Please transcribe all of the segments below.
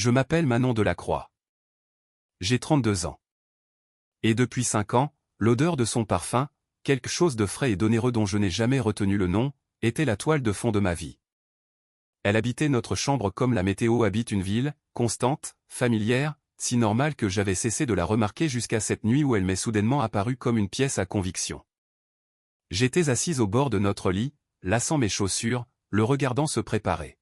Je m'appelle Manon Delacroix. J'ai 32 ans. Et depuis 5 ans, l'odeur de son parfum, quelque chose de frais et d'onéreux dont je n'ai jamais retenu le nom, était la toile de fond de ma vie. Elle habitait notre chambre comme la météo habite une ville, constante, familière, si normale que j'avais cessé de la remarquer jusqu'à cette nuit où elle m'est soudainement apparue comme une pièce à conviction. J'étais assise au bord de notre lit, lassant mes chaussures, le regardant se préparer.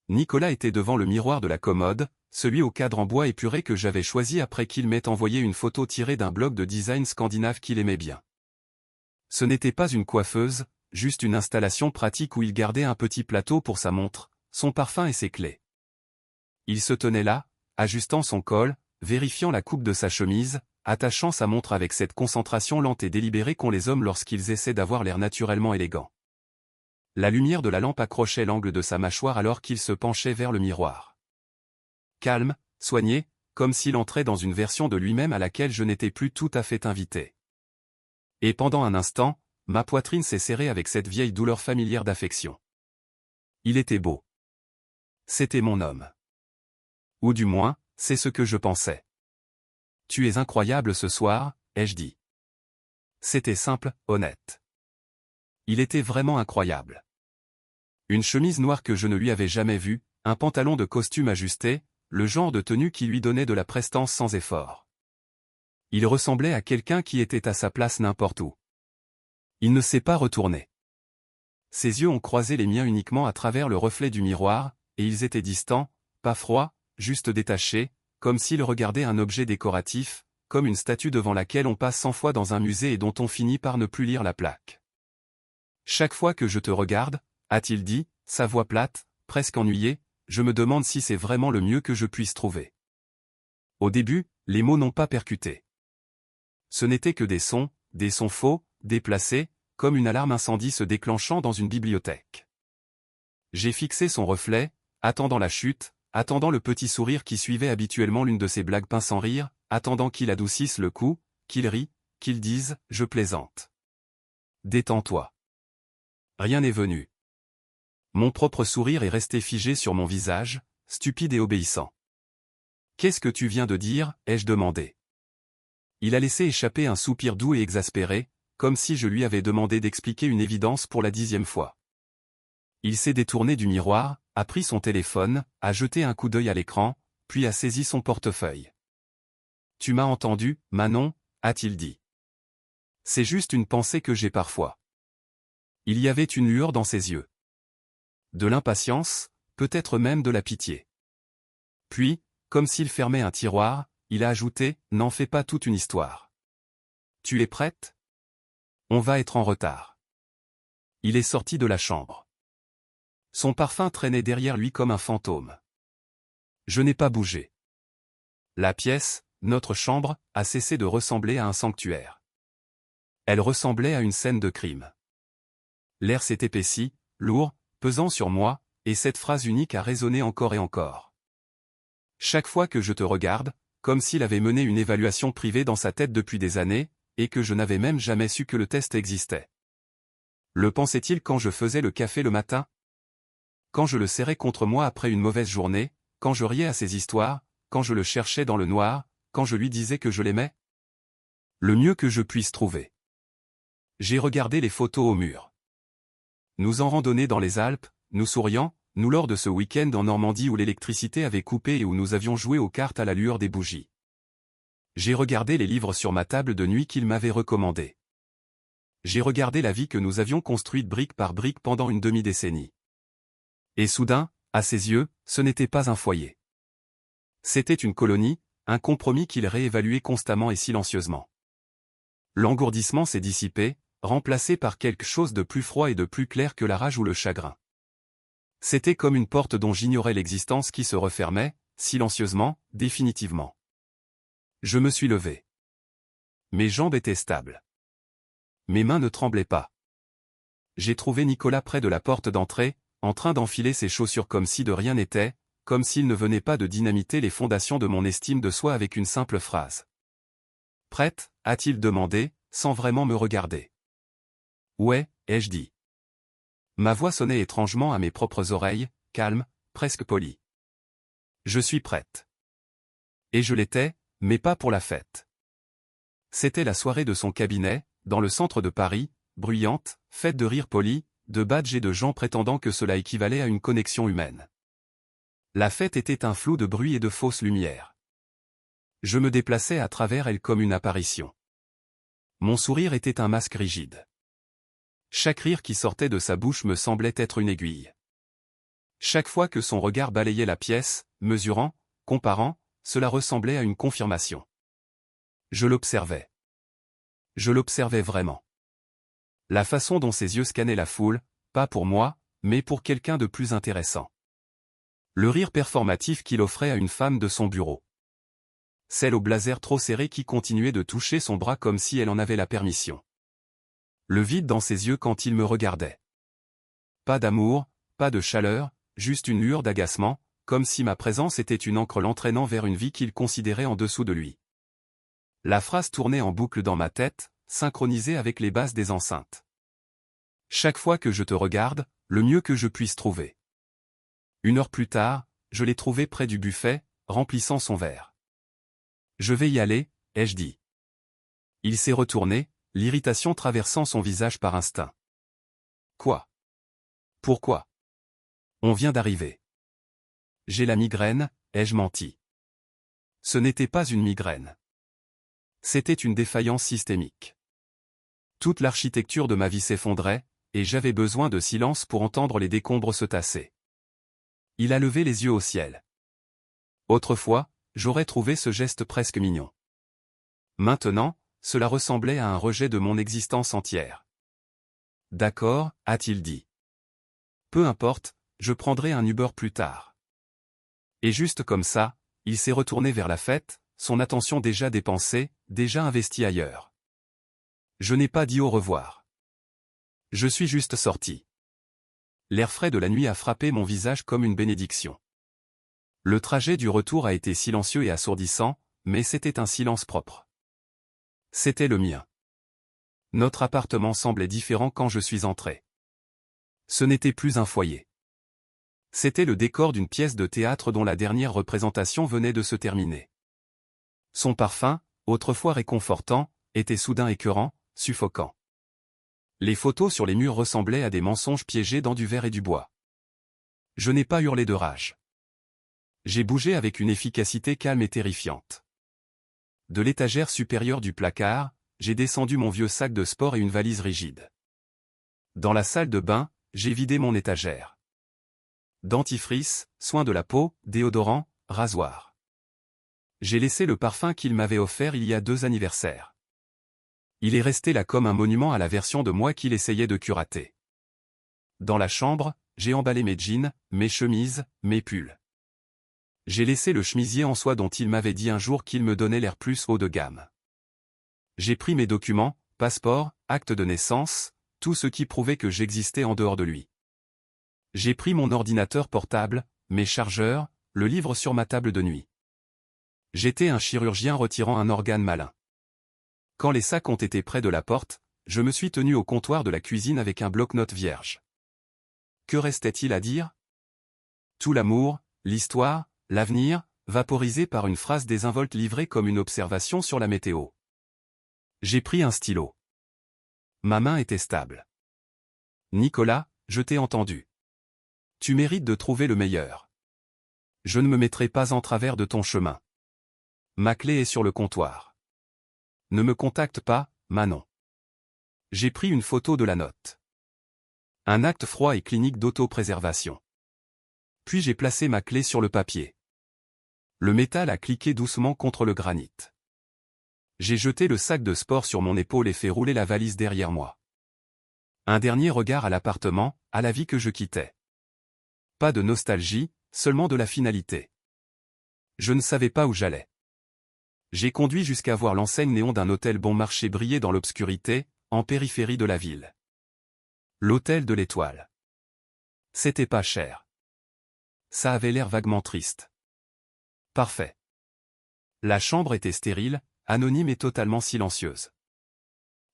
Nicolas était devant le miroir de la commode, celui au cadre en bois épuré que j'avais choisi après qu'il m'ait envoyé une photo tirée d'un blog de design scandinave qu'il aimait bien. Ce n'était pas une coiffeuse, juste une installation pratique où il gardait un petit plateau pour sa montre, son parfum et ses clés. Il se tenait là, ajustant son col, vérifiant la coupe de sa chemise, attachant sa montre avec cette concentration lente et délibérée qu'ont les hommes lorsqu'ils essaient d'avoir l'air naturellement élégant. La lumière de la lampe accrochait l'angle de sa mâchoire alors qu'il se penchait vers le miroir. Calme, soigné, comme s'il entrait dans une version de lui-même à laquelle je n'étais plus tout à fait invité. Et pendant un instant, ma poitrine s'est serrée avec cette vieille douleur familière d'affection. Il était beau. C'était mon homme. Ou du moins, c'est ce que je pensais. Tu es incroyable ce soir, ai-je dit. C'était simple, honnête. Il était vraiment incroyable. Une chemise noire que je ne lui avais jamais vue, un pantalon de costume ajusté, le genre de tenue qui lui donnait de la prestance sans effort. Il ressemblait à quelqu'un qui était à sa place n'importe où. Il ne s'est pas retourné. Ses yeux ont croisé les miens uniquement à travers le reflet du miroir, et ils étaient distants, pas froids, juste détachés, comme s'il regardait un objet décoratif, comme une statue devant laquelle on passe 100 fois dans un musée et dont on finit par ne plus lire la plaque. Chaque fois que je te regarde, a-t-il dit, sa voix plate, presque ennuyée, je me demande si c'est vraiment le mieux que je puisse trouver. Au début, les mots n'ont pas percuté. Ce n'étaient que des sons faux, déplacés, comme une alarme incendie se déclenchant dans une bibliothèque. J'ai fixé son reflet, attendant la chute, attendant le petit sourire qui suivait habituellement l'une de ses blagues pince sans rire, attendant qu'il adoucisse le coup, qu'il rit, qu'il dise « je plaisante ». Détends-toi. Rien n'est venu. Mon propre sourire est resté figé sur mon visage, stupide et obéissant. « Qu'est-ce que tu viens de dire ?» ai-je demandé. Il a laissé échapper un soupir doux et exaspéré, comme si je lui avais demandé d'expliquer une évidence pour la 10e fois. Il s'est détourné du miroir, a pris son téléphone, a jeté un coup d'œil à l'écran, puis a saisi son portefeuille. « Tu m'as entendu, Manon ?» a-t-il dit. C'est juste une pensée que j'ai parfois. Il y avait une lueur dans ses yeux. De l'impatience, peut-être même de la pitié. Puis, comme s'il fermait un tiroir, il a ajouté « N'en fais pas toute une histoire. Tu es prête ? On va être en retard. » Il est sorti de la chambre. Son parfum traînait derrière lui comme un fantôme. Je n'ai pas bougé. La pièce, notre chambre, a cessé de ressembler à un sanctuaire. Elle ressemblait à une scène de crime. L'air s'est épaissi, lourd, pesant sur moi, et cette phrase unique a résonné encore et encore. Chaque fois que je te regarde, comme s'il avait mené une évaluation privée dans sa tête depuis des années, et que je n'avais même jamais su que le test existait. Le pensait-il quand je faisais le café le matin ? Quand je le serrais contre moi après une mauvaise journée, quand je riais à ses histoires, quand je le cherchais dans le noir, quand je lui disais que je l'aimais ? Le mieux que je puisse trouver. J'ai regardé les photos au mur. Nous en randonnée dans les Alpes, nous souriant, nous lors de ce week-end en Normandie où l'électricité avait coupé et où nous avions joué aux cartes à la lueur des bougies. J'ai regardé les livres sur ma table de nuit qu'il m'avait recommandés. J'ai regardé la vie que nous avions construite brique par brique pendant une demi-décennie. Et soudain, à ses yeux, ce n'était pas un foyer. C'était une colonie, un compromis qu'il réévaluait constamment et silencieusement. L'engourdissement s'est dissipé, remplacé par quelque chose de plus froid et de plus clair que la rage ou le chagrin. C'était comme une porte dont j'ignorais l'existence qui se refermait, silencieusement, définitivement. Je me suis levé. Mes jambes étaient stables. Mes mains ne tremblaient pas. J'ai trouvé Nicolas près de la porte d'entrée, en train d'enfiler ses chaussures comme si de rien n'était, comme s'il ne venait pas de dynamiter les fondations de mon estime de soi avec une simple phrase. « Prête ?» a-t-il demandé, sans vraiment me regarder. « Ouais », ai-je dit. Ma voix sonnait étrangement à mes propres oreilles, calme, presque polie. Je suis prête. Et je l'étais, mais pas pour la fête. C'était la soirée de son cabinet, dans le centre de Paris, bruyante, faite de rires polis, de badges et de gens prétendant que cela équivalait à une connexion humaine. La fête était un flou de bruit et de fausses lumières. Je me déplaçais à travers elle comme une apparition. Mon sourire était un masque rigide. Chaque rire qui sortait de sa bouche me semblait être une aiguille. Chaque fois que son regard balayait la pièce, mesurant, comparant, cela ressemblait à une confirmation. Je l'observais. Je l'observais vraiment. La façon dont ses yeux scannaient la foule, pas pour moi, mais pour quelqu'un de plus intéressant. Le rire performatif qu'il offrait à une femme de son bureau. Celle au blazer trop serré qui continuait de toucher son bras comme si elle en avait la permission. Le vide dans ses yeux quand il me regardait. Pas d'amour, pas de chaleur, juste une lueur d'agacement, comme si ma présence était une encre l'entraînant vers une vie qu'il considérait en dessous de lui. La phrase tournait en boucle dans ma tête, synchronisée avec les basses des enceintes. Chaque fois que je te regarde, le mieux que je puisse trouver. 1 heure plus tard, je l'ai trouvé près du buffet, remplissant son verre. Je vais y aller, ai-je dit. Il s'est retourné, l'irritation traversant son visage par instinct. Quoi? Pourquoi? On vient d'arriver. J'ai la migraine, ai-je menti. Ce n'était pas une migraine. C'était une défaillance systémique. Toute l'architecture de ma vie s'effondrait, et j'avais besoin de silence pour entendre les décombres se tasser. Il a levé les yeux au ciel. Autrefois, j'aurais trouvé ce geste presque mignon. Maintenant, cela ressemblait à un rejet de mon existence entière. D'accord, a-t-il dit. Peu importe, je prendrai un Uber plus tard. Et juste comme ça, il s'est retourné vers la fête, son attention déjà dépensée, déjà investie ailleurs. Je n'ai pas dit au revoir. Je suis juste sorti. L'air frais de la nuit a frappé mon visage comme une bénédiction. Le trajet du retour a été silencieux et assourdissant, mais c'était un silence propre. C'était le mien. Notre appartement semblait différent quand je suis entré. Ce n'était plus un foyer. C'était le décor d'une pièce de théâtre dont la dernière représentation venait de se terminer. Son parfum, autrefois réconfortant, était soudain écœurant, suffocant. Les photos sur les murs ressemblaient à des mensonges piégés dans du verre et du bois. Je n'ai pas hurlé de rage. J'ai bougé avec une efficacité calme et terrifiante. De l'étagère supérieure du placard, j'ai descendu mon vieux sac de sport et une valise rigide. Dans la salle de bain, j'ai vidé mon étagère. Dentifrice, soins de la peau, déodorant, rasoir. J'ai laissé le parfum qu'il m'avait offert il y a 2 anniversaires. Il est resté là comme un monument à la version de moi qu'il essayait de curater. Dans la chambre, j'ai emballé mes jeans, mes chemises, mes pulls. J'ai laissé le chemisier en soie dont il m'avait dit un jour qu'il me donnait l'air plus haut de gamme. J'ai pris mes documents, passeport, acte de naissance, tout ce qui prouvait que j'existais en dehors de lui. J'ai pris mon ordinateur portable, mes chargeurs, le livre sur ma table de nuit. J'étais un chirurgien retirant un organe malin. Quand les sacs ont été près de la porte, je me suis tenu au comptoir de la cuisine avec un bloc-notes vierge. Que restait-il à dire? Tout l'amour, l'histoire, l'avenir, vaporisé par une phrase désinvolte livrée comme une observation sur la météo. J'ai pris un stylo. Ma main était stable. Nicolas, je t'ai entendu. Tu mérites de trouver le meilleur. Je ne me mettrai pas en travers de ton chemin. Ma clé est sur le comptoir. Ne me contacte pas, Manon. J'ai pris une photo de la note. Un acte froid et clinique d'autopréservation. Puis j'ai placé ma clé sur le papier. Le métal a cliqué doucement contre le granit. J'ai jeté le sac de sport sur mon épaule et fait rouler la valise derrière moi. Un dernier regard à l'appartement, à la vie que je quittais. Pas de nostalgie, seulement de la finalité. Je ne savais pas où j'allais. J'ai conduit jusqu'à voir l'enseigne néon d'un hôtel bon marché briller dans l'obscurité, en périphérie de la ville. L'hôtel de l'Étoile. C'était pas cher. Ça avait l'air vaguement triste. Parfait. La chambre était stérile, anonyme et totalement silencieuse.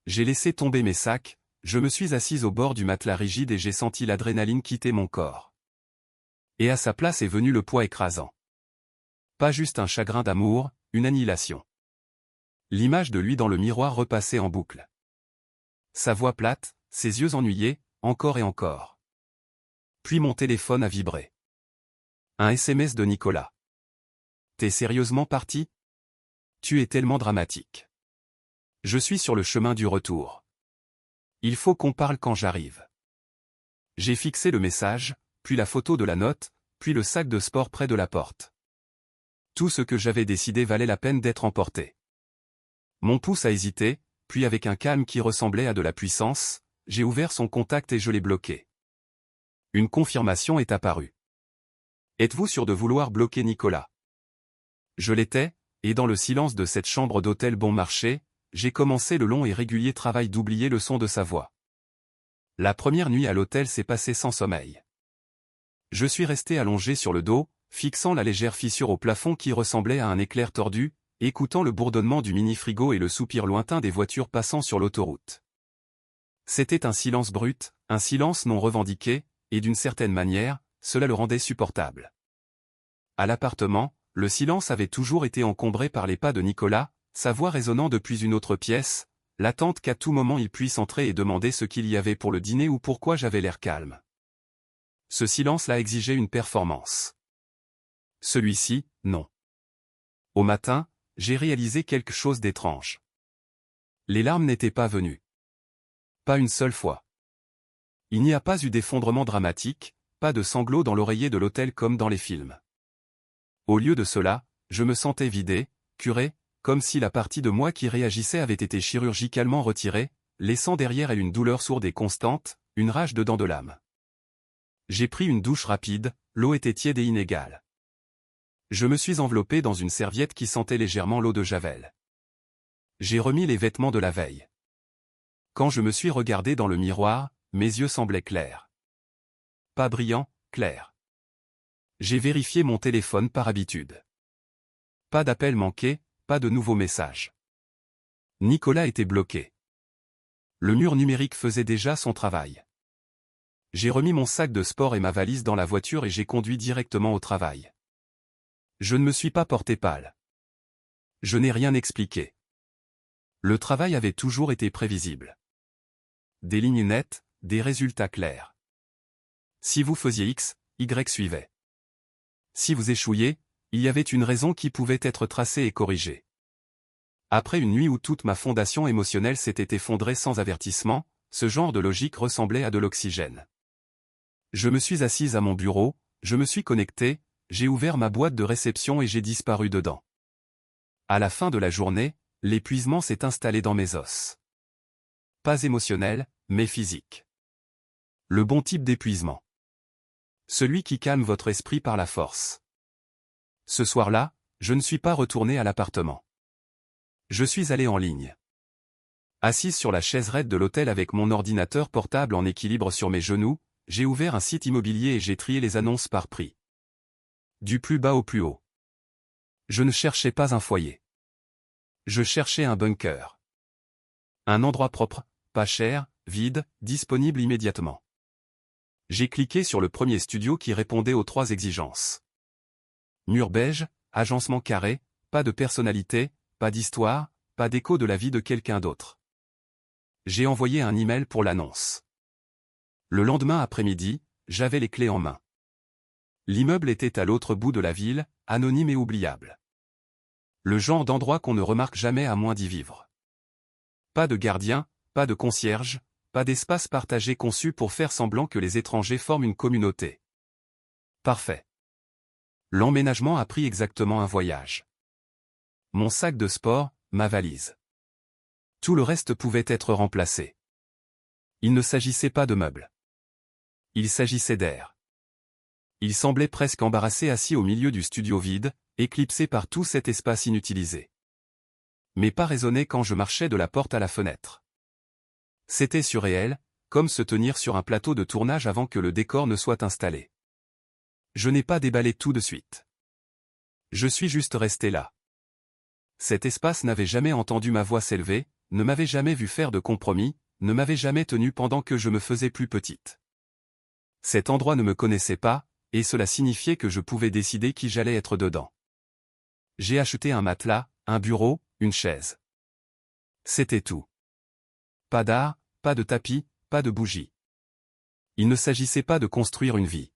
J'ai laissé tomber mes sacs, je me suis assise au bord du matelas rigide et j'ai senti l'adrénaline quitter mon corps. Et à sa place est venu le poids écrasant. Pas juste un chagrin d'amour, une annihilation. L'image de lui dans le miroir repassait en boucle. Sa voix plate, ses yeux ennuyés, encore et encore. Puis mon téléphone a vibré. Un SMS de Nicolas. T'es sérieusement parti? Tu es tellement dramatique. Je suis sur le chemin du retour. Il faut qu'on parle quand j'arrive. J'ai fixé le message, puis la photo de la note, puis le sac de sport près de la porte. Tout ce que j'avais décidé valait la peine d'être emporté. Mon pouce a hésité, puis avec un calme qui ressemblait à de la puissance, j'ai ouvert son contact et je l'ai bloqué. Une confirmation est apparue. Êtes-vous sûr de vouloir bloquer Nicolas? Je l'étais, et dans le silence de cette chambre d'hôtel bon marché, j'ai commencé le long et régulier travail d'oublier le son de sa voix. La première nuit à l'hôtel s'est passée sans sommeil. Je suis resté allongé sur le dos, fixant la légère fissure au plafond qui ressemblait à un éclair tordu, écoutant le bourdonnement du mini-frigo et le soupir lointain des voitures passant sur l'autoroute. C'était un silence brut, un silence non revendiqué, et d'une certaine manière, cela le rendait supportable. À l'appartement, le silence avait toujours été encombré par les pas de Nicolas, sa voix résonnant depuis une autre pièce, l'attente qu'à tout moment il puisse entrer et demander ce qu'il y avait pour le dîner ou pourquoi j'avais l'air calme. Ce silence-là exigeait une performance. Celui-ci, non. Au matin, j'ai réalisé quelque chose d'étrange. Les larmes n'étaient pas venues. Pas une seule fois. Il n'y a pas eu d'effondrement dramatique, pas de sanglots dans l'oreiller de l'hôtel comme dans les films. Au lieu de cela, je me sentais vidé, curé, comme si la partie de moi qui réagissait avait été chirurgicalement retirée, laissant derrière elle une douleur sourde et constante, une rage dedans de l'âme. J'ai pris une douche rapide, l'eau était tiède et inégale. Je me suis enveloppé dans une serviette qui sentait légèrement l'eau de Javel. J'ai remis les vêtements de la veille. Quand je me suis regardé dans le miroir, mes yeux semblaient clairs. Pas brillants, clairs. J'ai vérifié mon téléphone par habitude. Pas d'appel manqué, pas de nouveaux messages. Nicolas était bloqué. Le mur numérique faisait déjà son travail. J'ai remis mon sac de sport et ma valise dans la voiture et j'ai conduit directement au travail. Je ne me suis pas porté pâle. Je n'ai rien expliqué. Le travail avait toujours été prévisible. Des lignes nettes, des résultats clairs. Si vous faisiez X, Y suivait. Si vous échouiez, il y avait une raison qui pouvait être tracée et corrigée. Après une nuit où toute ma fondation émotionnelle s'était effondrée sans avertissement, ce genre de logique ressemblait à de l'oxygène. Je me suis assise à mon bureau, je me suis connecté, j'ai ouvert ma boîte de réception et j'ai disparu dedans. À la fin de la journée, l'épuisement s'est installé dans mes os. Pas émotionnel, mais physique. Le bon type d'épuisement. Celui qui calme votre esprit par la force. Ce soir-là, je ne suis pas retourné à l'appartement. Je suis allé en ligne. Assise sur la chaise raide de l'hôtel avec mon ordinateur portable en équilibre sur mes genoux, j'ai ouvert un site immobilier et j'ai trié les annonces par prix. Du plus bas au plus haut. Je ne cherchais pas un foyer. Je cherchais un bunker. Un endroit propre, pas cher, vide, disponible immédiatement. J'ai cliqué sur le premier studio qui répondait aux 3 exigences. Mur beige, agencement carré, pas de personnalité, pas d'histoire, pas d'écho de la vie de quelqu'un d'autre. J'ai envoyé un email pour l'annonce. Le lendemain après-midi, j'avais les clés en main. L'immeuble était à l'autre bout de la ville, anonyme et oubliable. Le genre d'endroit qu'on ne remarque jamais à moins d'y vivre. Pas de gardien, pas de concierge, pas d'espace partagé conçu pour faire semblant que les étrangers forment une communauté. Parfait. L'emménagement a pris exactement un voyage. Mon sac de sport, ma valise. Tout le reste pouvait être remplacé. Il ne s'agissait pas de meubles. Il s'agissait d'air. Il semblait presque embarrassé assis au milieu du studio vide, éclipsé par tout cet espace inutilisé. Mais pas raisonné quand je marchais de la porte à la fenêtre. C'était surréel, comme se tenir sur un plateau de tournage avant que le décor ne soit installé. Je n'ai pas déballé tout de suite. Je suis juste resté là. Cet espace n'avait jamais entendu ma voix s'élever, ne m'avait jamais vu faire de compromis, ne m'avait jamais tenu pendant que je me faisais plus petite. Cet endroit ne me connaissait pas, et cela signifiait que je pouvais décider qui j'allais être dedans. J'ai acheté un matelas, un bureau, une chaise. C'était tout. Pas d'art, pas de tapis, pas de bougies. Il ne s'agissait pas de construire une vie.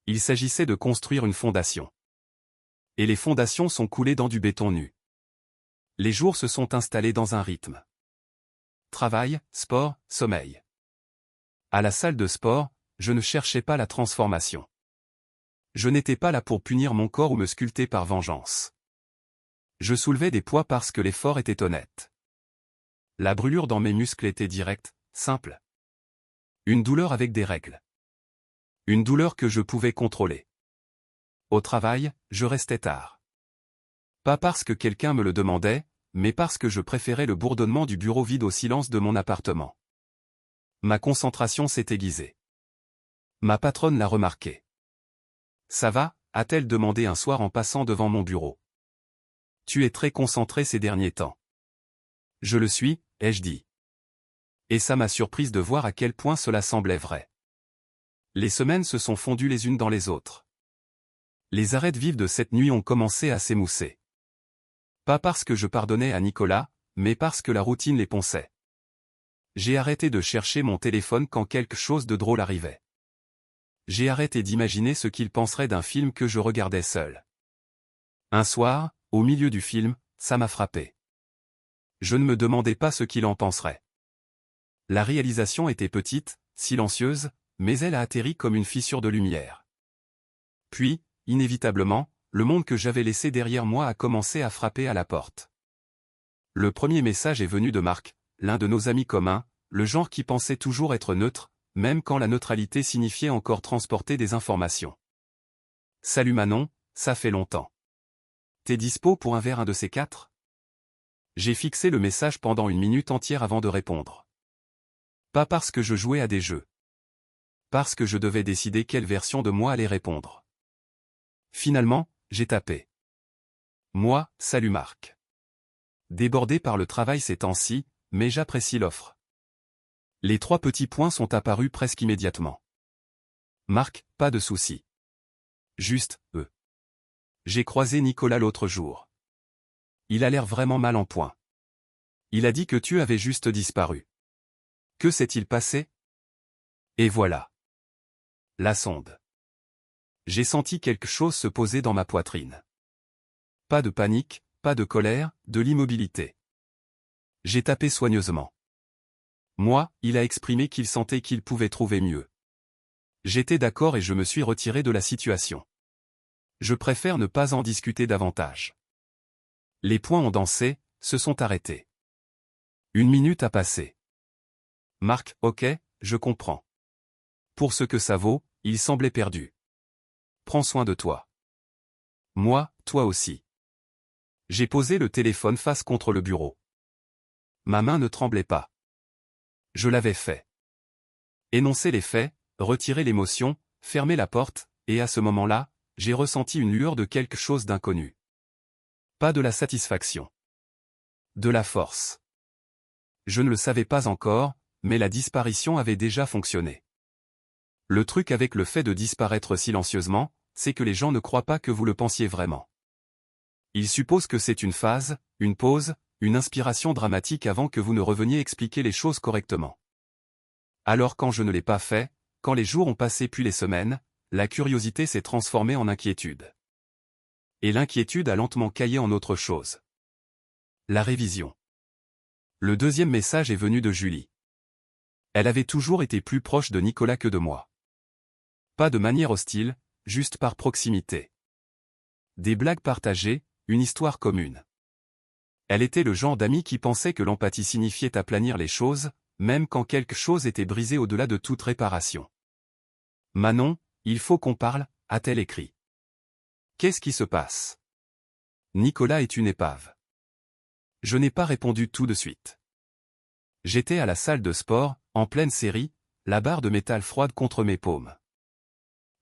Il s'agissait de construire une fondation. Et les fondations sont coulées dans du béton nu. Les jours se sont installés dans un rythme. Travail, sport, sommeil. À la salle de sport, je ne cherchais pas la transformation. Je n'étais pas là pour punir mon corps ou me sculpter par vengeance. Je soulevais des poids parce que l'effort était honnête. La brûlure dans mes muscles était directe, simple. Une douleur avec des règles. Une douleur que je pouvais contrôler. Au travail, je restais tard. Pas parce que quelqu'un me le demandait, mais parce que je préférais le bourdonnement du bureau vide au silence de mon appartement. Ma concentration s'est aiguisée. Ma patronne l'a remarqué. « Ça va ?» a-t-elle demandé un soir en passant devant mon bureau. « Tu es très concentré ces derniers temps. »« Je le suis », ai-je dit. Et ça m'a surprise de voir à quel point cela semblait vrai. Les semaines se sont fondues les unes dans les autres. Les arêtes vives de cette nuit ont commencé à s'émousser. Pas parce que je pardonnais à Nicolas, mais parce que la routine les ponçait. J'ai arrêté de chercher mon téléphone quand quelque chose de drôle arrivait. J'ai arrêté d'imaginer ce qu'il penserait d'un film que je regardais seul. Un soir, au milieu du film, ça m'a frappé. Je ne me demandais pas ce qu'il en penserait. La réalisation était petite, silencieuse, mais elle a atterri comme une fissure de lumière. Puis, inévitablement, le monde que j'avais laissé derrière moi a commencé à frapper à la porte. Le premier message est venu de Marc, l'un de nos amis communs, le genre qui pensait toujours être neutre, même quand la neutralité signifiait encore transporter des informations. « Salut Manon, ça fait longtemps. T'es dispo pour un verre un de ces quatre ?» J'ai fixé le message pendant une minute entière avant de répondre. Pas parce que je jouais à des jeux. Parce que je devais décider quelle version de moi allait répondre. Finalement, j'ai tapé. Moi, salut Marc. Débordé par le travail ces temps-ci, mais j'apprécie l'offre. Les 3 petits points sont apparus presque immédiatement. Marc, pas de souci. Juste, J'ai croisé Nicolas l'autre jour. Il a l'air vraiment mal en point. Il a dit que tu avais juste disparu. Que s'est-il passé? Et voilà. La sonde. J'ai senti quelque chose se poser dans ma poitrine. Pas de panique, pas de colère, de l'immobilité. J'ai tapé soigneusement. Moi, il a exprimé qu'il sentait qu'il pouvait trouver mieux. J'étais d'accord et je me suis retiré de la situation. Je préfère ne pas en discuter davantage. Les poings ont dansé, se sont arrêtés. 1 minute a passé. Marc, ok, je comprends. Pour ce que ça vaut, il semblait perdu. Prends soin de toi. Moi, toi aussi. J'ai posé le téléphone face contre le bureau. Ma main ne tremblait pas. Je l'avais fait. Énoncer les faits, retirer l'émotion, fermer la porte, et à ce moment-là, j'ai ressenti une lueur de quelque chose d'inconnu. Pas de la satisfaction. De la force. Je ne le savais pas encore, mais la disparition avait déjà fonctionné. Le truc avec le fait de disparaître silencieusement, c'est que les gens ne croient pas que vous le pensiez vraiment. Ils supposent que c'est une phase, une pause, une inspiration dramatique avant que vous ne reveniez expliquer les choses correctement. Alors quand je ne l'ai pas fait, quand les jours ont passé puis les semaines, la curiosité s'est transformée en inquiétude. Et l'inquiétude a lentement caillé en autre chose. La révision. Le deuxième message est venu de Julie. Elle avait toujours été plus proche de Nicolas que de moi. Pas de manière hostile, juste par proximité. Des blagues partagées, une histoire commune. Elle était le genre d'amie qui pensait que l'empathie signifiait aplanir les choses, même quand quelque chose était brisé au-delà de toute réparation. « Manon, il faut qu'on parle », a-t-elle écrit. Qu'est-ce qui se passe? Nicolas est une épave. Je n'ai pas répondu tout de suite. J'étais à la salle de sport, en pleine série, la barre de métal froide contre mes paumes.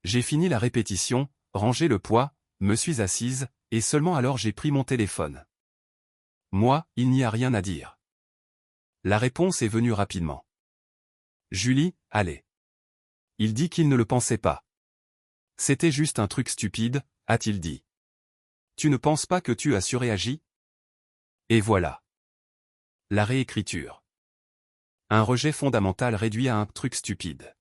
J'ai fini la répétition, rangé le poids, me suis assise, et seulement alors j'ai pris mon téléphone. Moi, il n'y a rien à dire. La réponse est venue rapidement. Julie, allez. Il dit qu'il ne le pensait pas. C'était juste un truc stupide, a-t-il dit. Tu ne penses pas que tu as surréagi? Et voilà. La réécriture. Un rejet fondamental réduit à un truc stupide.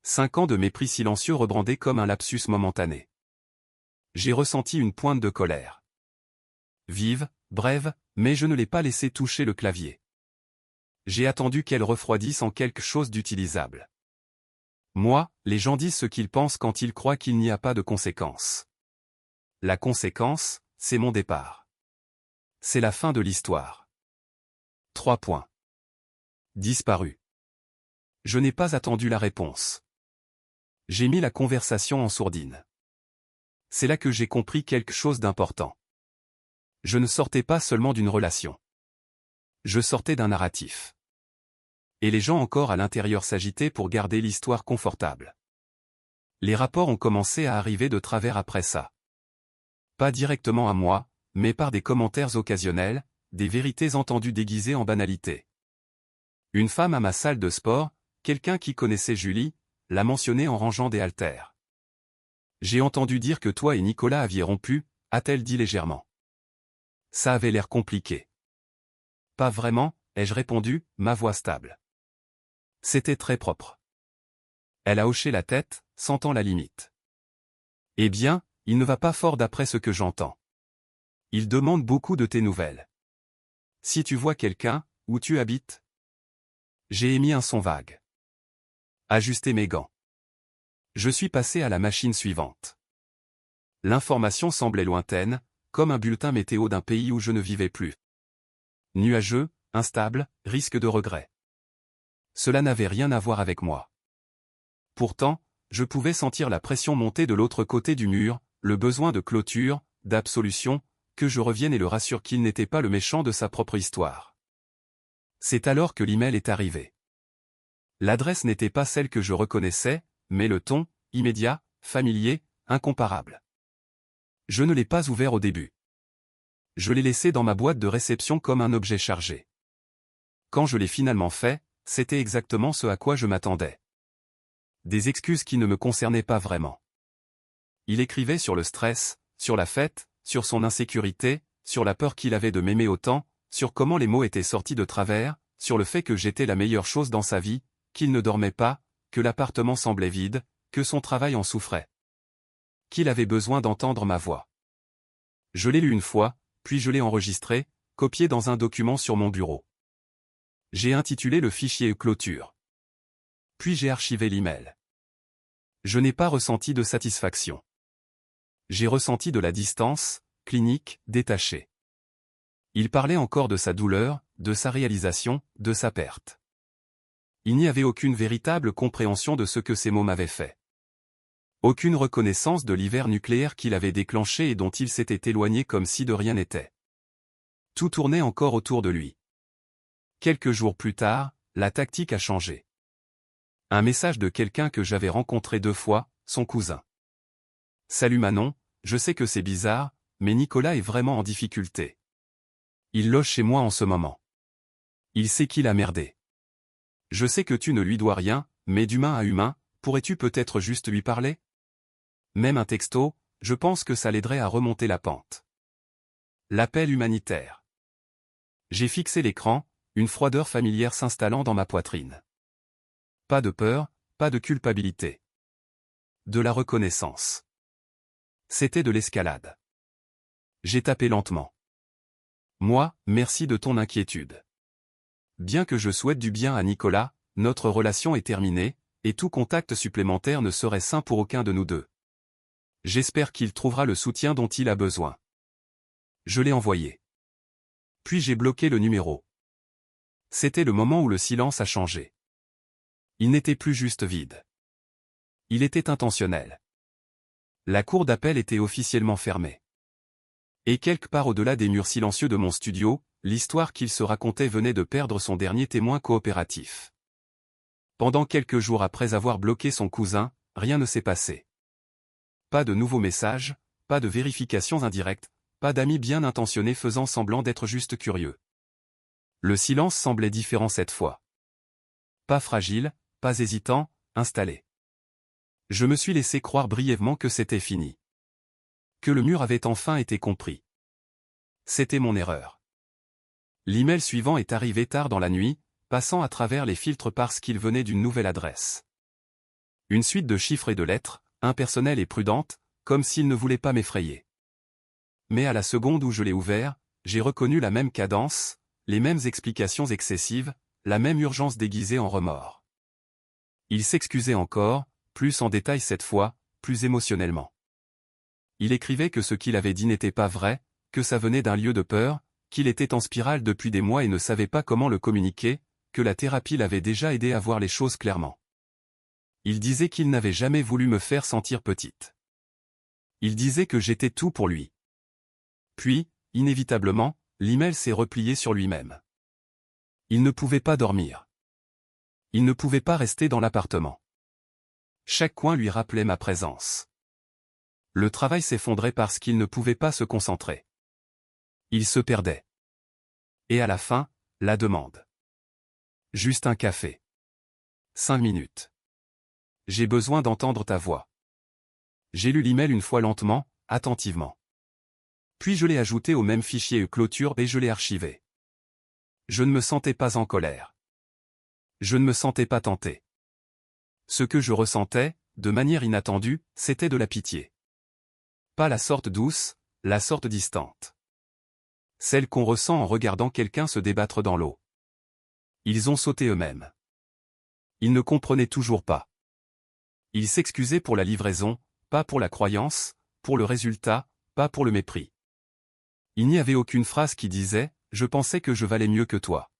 5 ans de mépris silencieux rebrandés comme un lapsus momentané. J'ai ressenti une pointe de colère. Vive, brève, mais je ne l'ai pas laissé toucher le clavier. J'ai attendu qu'elle refroidisse en quelque chose d'utilisable. Moi, les gens disent ce qu'ils pensent quand ils croient qu'il n'y a pas de conséquences. La conséquence, c'est mon départ. C'est la fin de l'histoire. 3 points. Disparu. Je n'ai pas attendu la réponse. J'ai mis la conversation en sourdine. C'est là que j'ai compris quelque chose d'important. Je ne sortais pas seulement d'une relation. Je sortais d'un narratif. Et les gens encore à l'intérieur s'agitaient pour garder l'histoire confortable. Les rapports ont commencé à arriver de travers après ça. Pas directement à moi, mais par des commentaires occasionnels, des vérités entendues déguisées en banalité. Une femme à ma salle de sport, quelqu'un qui connaissait Julie, l'a mentionné en rangeant des haltères. J'ai entendu dire que toi et Nicolas aviez rompu, a-t-elle dit légèrement. Ça avait l'air compliqué. Pas vraiment, ai-je répondu, ma voix stable. C'était très propre. Elle a hoché la tête, sentant la limite. Eh bien, il ne va pas fort d'après ce que j'entends. Il demande beaucoup de tes nouvelles. Si tu vois quelqu'un, où tu habites? J'ai émis un son vague. Ajuster mes gants. Je suis passé à la machine suivante. L'information semblait lointaine, comme un bulletin météo d'un pays où je ne vivais plus. Nuageux, instable, risque de regret. Cela n'avait rien à voir avec moi. Pourtant, je pouvais sentir la pression monter de l'autre côté du mur, le besoin de clôture, d'absolution, que je revienne et le rassure qu'il n'était pas le méchant de sa propre histoire. C'est alors que l'email est arrivé. L'adresse n'était pas celle que je reconnaissais, mais le ton, immédiat, familier, incomparable. Je ne l'ai pas ouvert au début. Je l'ai laissé dans ma boîte de réception comme un objet chargé. Quand je l'ai finalement fait, c'était exactement ce à quoi je m'attendais. Des excuses qui ne me concernaient pas vraiment. Il écrivait sur le stress, sur la fête, sur son insécurité, sur la peur qu'il avait de m'aimer autant, sur comment les mots étaient sortis de travers, sur le fait que j'étais la meilleure chose dans sa vie, qu'il ne dormait pas, que l'appartement semblait vide, que son travail en souffrait. Qu'il avait besoin d'entendre ma voix. Je l'ai lu une fois, puis je l'ai enregistré, copié dans un document sur mon bureau. J'ai intitulé le fichier clôture. Puis j'ai archivé l'email. Je n'ai pas ressenti de satisfaction. J'ai ressenti de la distance, clinique, détachée. Il parlait encore de sa douleur, de sa réalisation, de sa perte. Il n'y avait aucune véritable compréhension de ce que ces mots m'avaient fait. Aucune reconnaissance de l'hiver nucléaire qu'il avait déclenché et dont il s'était éloigné comme si de rien n'était. Tout tournait encore autour de lui. Quelques jours plus tard, la tactique a changé. Un message de quelqu'un que j'avais rencontré 2 fois, son cousin. Salut Manon, je sais que c'est bizarre, mais Nicolas est vraiment en difficulté. Il loge chez moi en ce moment. Il sait qu'il a merdé. Je sais que tu ne lui dois rien, mais d'humain à humain, pourrais-tu peut-être juste lui parler? Même un texto, je pense que ça l'aiderait à remonter la pente. L'appel humanitaire. J'ai fixé l'écran, une froideur familière s'installant dans ma poitrine. Pas de peur, pas de culpabilité. De la reconnaissance. C'était de l'escalade. J'ai tapé lentement. Moi, merci de ton inquiétude. Bien que je souhaite du bien à Nicolas, notre relation est terminée, et tout contact supplémentaire ne serait sain pour aucun de nous deux. J'espère qu'il trouvera le soutien dont il a besoin. Je l'ai envoyé. Puis j'ai bloqué le numéro. C'était le moment où le silence a changé. Il n'était plus juste vide. Il était intentionnel. La cour d'appel était officiellement fermée. Et quelque part au-delà des murs silencieux de mon studio, l'histoire qu'il se racontait venait de perdre son dernier témoin coopératif. Pendant quelques jours après avoir bloqué son cousin, rien ne s'est passé. Pas de nouveaux messages, pas de vérifications indirectes, pas d'amis bien intentionnés faisant semblant d'être juste curieux. Le silence semblait différent cette fois. Pas fragile, pas hésitant, installé. Je me suis laissé croire brièvement que c'était fini. Que le mur avait enfin été compris. C'était mon erreur. L'email suivant est arrivé tard dans la nuit, passant à travers les filtres parce qu'il venait d'une nouvelle adresse. Une suite de chiffres et de lettres, impersonnelle et prudente, comme s'il ne voulait pas m'effrayer. Mais à la seconde où je l'ai ouvert, j'ai reconnu la même cadence, les mêmes explications excessives, la même urgence déguisée en remords. Il s'excusait encore, plus en détail cette fois, plus émotionnellement. Il écrivait que ce qu'il avait dit n'était pas vrai, que ça venait d'un lieu de peur, qu'il était en spirale depuis des mois et ne savait pas comment le communiquer, que la thérapie l'avait déjà aidé à voir les choses clairement. Il disait qu'il n'avait jamais voulu me faire sentir petite. Il disait que j'étais tout pour lui. Puis, inévitablement, l'email s'est replié sur lui-même. Il ne pouvait pas dormir. Il ne pouvait pas rester dans l'appartement. Chaque coin lui rappelait ma présence. Le travail s'effondrait parce qu'il ne pouvait pas se concentrer. Il se perdait. Et à la fin, la demande. Juste un café. 5 minutes. J'ai besoin d'entendre ta voix. J'ai lu l'email une fois lentement, attentivement. Puis je l'ai ajouté au même fichier clôture et je l'ai archivé. Je ne me sentais pas en colère. Je ne me sentais pas tenté. Ce que je ressentais, de manière inattendue, c'était de la pitié. Pas la sorte douce, la sorte distante. Celle qu'on ressent en regardant quelqu'un se débattre dans l'eau. Ils ont sauté eux-mêmes. Ils ne comprenaient toujours pas. Ils s'excusaient pour la livraison, pas pour la croyance, pour le résultat, pas pour le mépris. Il n'y avait aucune phrase qui disait « Je pensais que je valais mieux que toi ».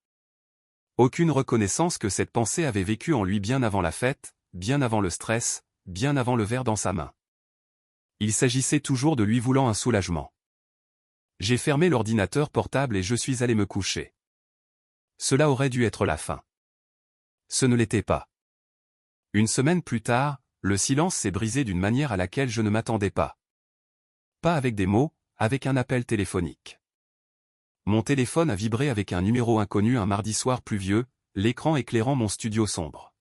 Aucune reconnaissance que cette pensée avait vécu en lui bien avant la fête, bien avant le stress, bien avant le verre dans sa main. Il s'agissait toujours de lui voulant un soulagement. J'ai fermé l'ordinateur portable et je suis allé me coucher. Cela aurait dû être la fin. Ce ne l'était pas. Une semaine plus tard, le silence s'est brisé d'une manière à laquelle je ne m'attendais pas. Pas avec des mots, avec un appel téléphonique. Mon téléphone a vibré avec un numéro inconnu un mardi soir pluvieux, l'écran éclairant mon studio sombre.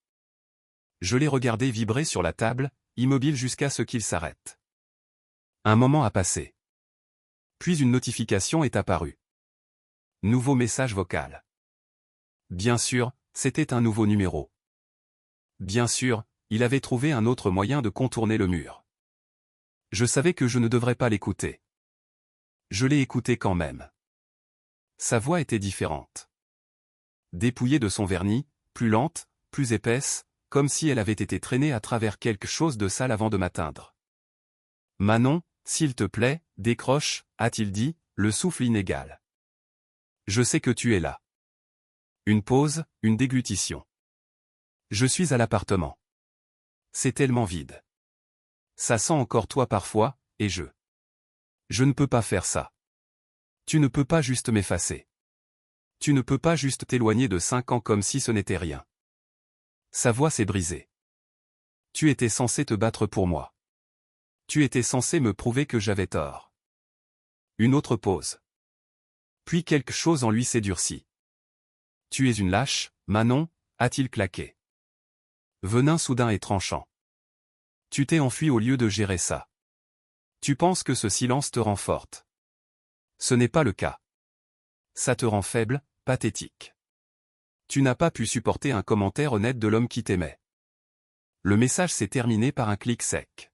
Je l'ai regardé vibrer sur la table, immobile jusqu'à ce qu'il s'arrête. Un moment a passé. Puis une notification est apparue. Nouveau message vocal. Bien sûr, c'était un nouveau numéro. Bien sûr, il avait trouvé un autre moyen de contourner le mur. Je savais que je ne devrais pas l'écouter. Je l'ai écouté quand même. Sa voix était différente. Dépouillée de son vernis, plus lente, plus épaisse, comme si elle avait été traînée à travers quelque chose de sale avant de m'atteindre. « Manon, s'il te plaît, décroche », a-t-il dit, le souffle inégal. « Je sais que tu es là. » Une pause, une déglutition. Je suis à l'appartement. C'est tellement vide. Ça sent encore toi parfois, et je. Je ne peux pas faire ça. Tu ne peux pas juste m'effacer. Tu ne peux pas juste t'éloigner de 5 ans comme si ce n'était rien. Sa voix s'est brisée. Tu étais censé te battre pour moi. Tu étais censé me prouver que j'avais tort. Une autre pause. Puis quelque chose en lui s'est durci. Tu es une lâche, Manon, a-t-il claqué. Venin soudain et tranchant. Tu t'es enfui au lieu de gérer ça. Tu penses que ce silence te rend forte. Ce n'est pas le cas. Ça te rend faible, pathétique. Tu n'as pas pu supporter un commentaire honnête de l'homme qui t'aimait. Le message s'est terminé par un clic sec.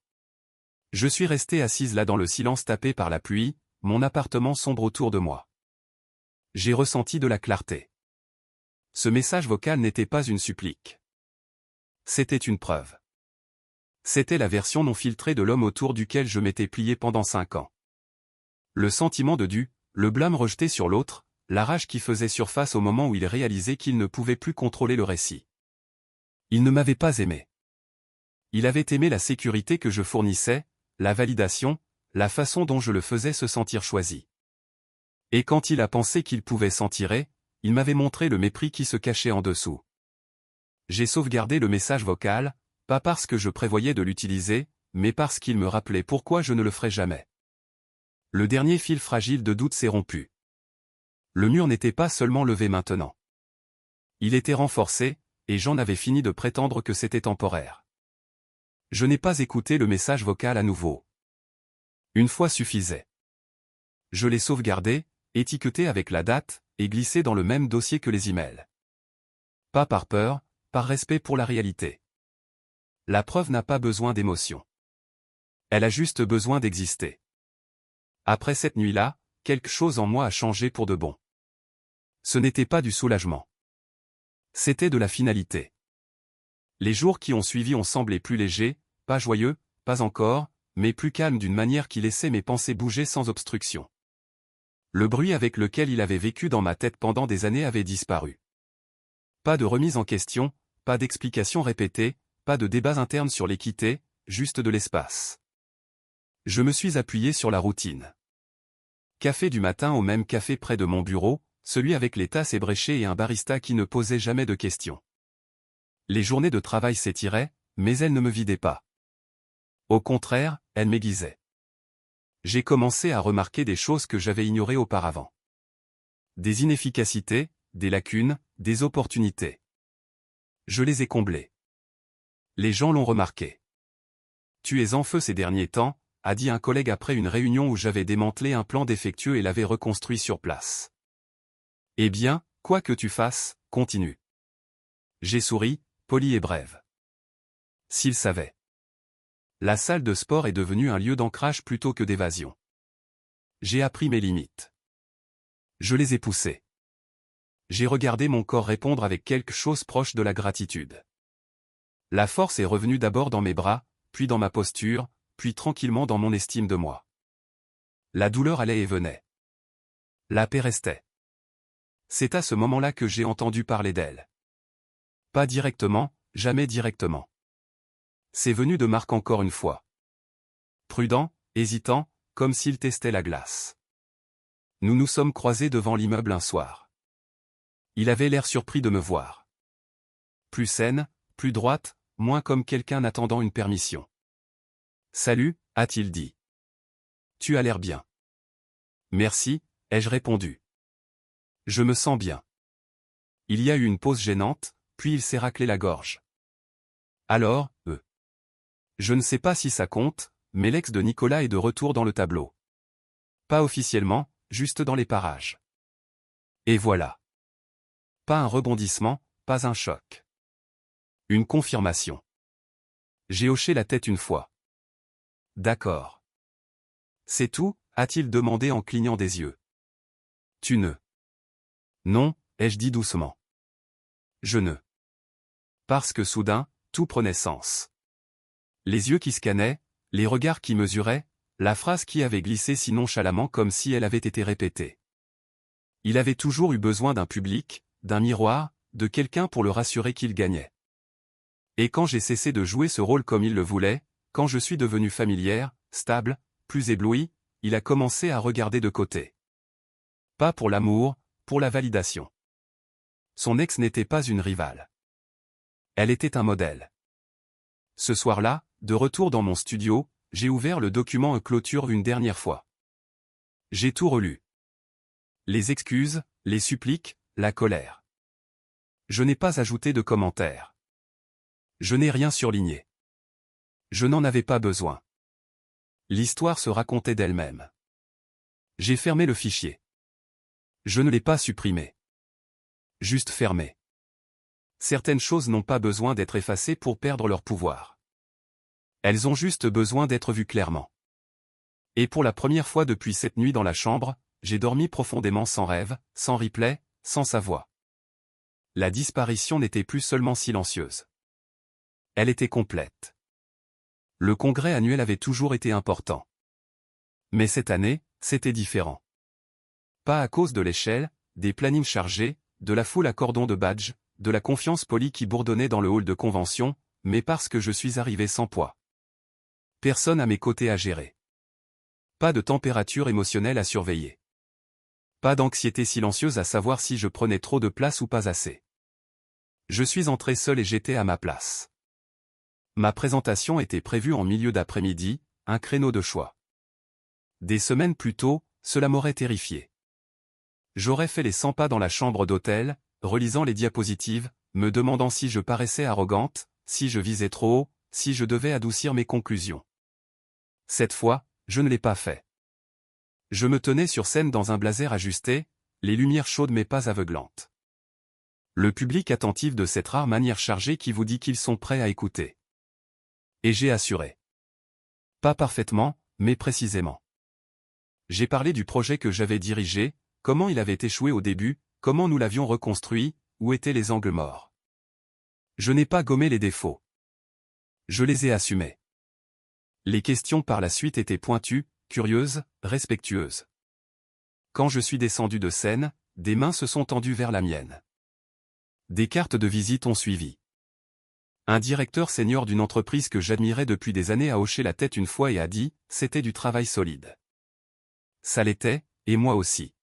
Je suis restée assise là dans le silence tapé par la pluie, mon appartement sombre autour de moi. J'ai ressenti de la clarté. Ce message vocal n'était pas une supplique. C'était une preuve. C'était la version non filtrée de l'homme autour duquel je m'étais plié pendant 5 ans. Le sentiment de dû, le blâme rejeté sur l'autre, la rage qui faisait surface au moment où il réalisait qu'il ne pouvait plus contrôler le récit. Il ne m'avait pas aimé. Il avait aimé la sécurité que je fournissais, la validation, la façon dont je le faisais se sentir choisi. Et quand il a pensé qu'il pouvait s'en tirer, il m'avait montré le mépris qui se cachait en dessous. J'ai sauvegardé le message vocal, pas parce que je prévoyais de l'utiliser, mais parce qu'il me rappelait pourquoi je ne le ferais jamais. Le dernier fil fragile de doute s'est rompu. Le mur n'était pas seulement levé maintenant. Il était renforcé, et j'en avais fini de prétendre que c'était temporaire. Je n'ai pas écouté le message vocal à nouveau. Une fois suffisait. Je les sauvegardais, étiquetés avec la date, et glissés dans le même dossier que les emails. Pas par peur, par respect pour la réalité. La preuve n'a pas besoin d'émotion. Elle a juste besoin d'exister. Après cette nuit-là, quelque chose en moi a changé pour de bon. Ce n'était pas du soulagement. C'était de la finalité. Les jours qui ont suivi ont semblé plus légers, pas joyeux, pas encore, mais plus calmes d'une manière qui laissait mes pensées bouger sans obstruction. Le bruit avec lequel il avait vécu dans ma tête pendant des années avait disparu. Pas de remise en question, pas d'explications répétées, pas de débats internes sur l'équité, juste de l'espace. Je me suis appuyé sur la routine. Café du matin au même café près de mon bureau, celui avec les tasses ébréchées et un barista qui ne posait jamais de questions. Les journées de travail s'étiraient, mais elles ne me vidaient pas. Au contraire, elles m'aiguisaient. J'ai commencé à remarquer des choses que j'avais ignorées auparavant. Des inefficacités, des lacunes, des opportunités. Je les ai comblées. Les gens l'ont remarqué. Tu es en feu ces derniers temps, a dit un collègue après une réunion où j'avais démantelé un plan défectueux et l'avais reconstruit sur place. Eh bien, quoi que tu fasses, continue. J'ai souri, poli et brève. S'il savait. La salle de sport est devenue un lieu d'ancrage plutôt que d'évasion. J'ai appris mes limites. Je les ai poussées. J'ai regardé mon corps répondre avec quelque chose proche de la gratitude. La force est revenue d'abord dans mes bras, puis dans ma posture, puis tranquillement dans mon estime de moi. La douleur allait et venait. La paix restait. C'est à ce moment-là que j'ai entendu parler d'elle. Pas directement, jamais directement. C'est venu de Marc encore une fois. Prudent, hésitant, comme s'il testait la glace. Nous nous sommes croisés devant l'immeuble un soir. Il avait l'air surpris de me voir. Plus saine, plus droite, moins comme quelqu'un attendant une permission. « Salut », a-t-il dit. « Tu as l'air bien. »« Merci », ai-je répondu. « Je me sens bien. » Il y a eu une pause gênante, puis il s'est raclé la gorge. « Alors, Je ne sais pas si ça compte, mais l'ex de Nicolas est de retour dans le tableau. Pas officiellement, juste dans les parages. Et voilà. Pas un rebondissement, pas un choc. Une confirmation. J'ai hoché la tête une fois. D'accord. C'est tout, a-t-il demandé en clignant des yeux. Tu ne. Non, ai-je dit doucement. Je ne. Parce que soudain, tout prenait sens. Les yeux qui scannaient, les regards qui mesuraient, la phrase qui avait glissé si nonchalamment comme si elle avait été répétée. Il avait toujours eu besoin d'un public, d'un miroir, de quelqu'un pour le rassurer qu'il gagnait. Et quand j'ai cessé de jouer ce rôle comme il le voulait, quand je suis devenu familière, stable, plus ébloui, il a commencé à regarder de côté. Pas pour l'amour, pour la validation. Son ex n'était pas une rivale. Elle était un modèle. Ce soir-là, de retour dans mon studio, j'ai ouvert le document clôture une dernière fois. J'ai tout relu. Les excuses, les suppliques, la colère. Je n'ai pas ajouté de commentaires. Je n'ai rien surligné. Je n'en avais pas besoin. L'histoire se racontait d'elle-même. J'ai fermé le fichier. Je ne l'ai pas supprimé. Juste fermé. Certaines choses n'ont pas besoin d'être effacées pour perdre leur pouvoir. Elles ont juste besoin d'être vues clairement. Et pour la première fois depuis cette nuit dans la chambre, j'ai dormi profondément sans rêve, sans replay, sans sa voix. La disparition n'était plus seulement silencieuse. Elle était complète. Le congrès annuel avait toujours été important. Mais cette année, c'était différent. Pas à cause de l'échelle, des plannings chargés, de la foule à cordon de badge, de la confiance polie qui bourdonnait dans le hall de convention, mais parce que je suis arrivé sans poids. Personne à mes côtés à gérer. Pas de température émotionnelle à surveiller. Pas d'anxiété silencieuse à savoir si je prenais trop de place ou pas assez. Je suis entré seul et j'étais à ma place. Ma présentation était prévue en milieu d'après-midi, un créneau de choix. Des semaines plus tôt, cela m'aurait terrifié. J'aurais fait les 100 pas dans la chambre d'hôtel, relisant les diapositives, me demandant si je paraissais arrogante, si je visais trop haut, si je devais adoucir mes conclusions. Cette fois, Je ne l'ai pas fait. Je me tenais sur scène dans un blazer ajusté, les lumières chaudes mais pas aveuglantes. Le public attentif de cette rare manière chargée qui vous dit qu'ils sont prêts à écouter. Et j'ai assuré. Pas parfaitement, mais précisément. J'ai parlé du projet que j'avais dirigé, comment il avait échoué au début, comment nous l'avions reconstruit, où étaient les angles morts. Je n'ai pas gommé les défauts. Je les ai assumés. Les questions par la suite étaient pointues, curieuses, respectueuses. Quand je suis descendu de scène, des mains se sont tendues vers la mienne. Des cartes de visite ont suivi. Un directeur senior d'une entreprise que j'admirais depuis des années a hoché la tête une fois et a dit « C'était du travail solide ». Ça l'était, et moi aussi.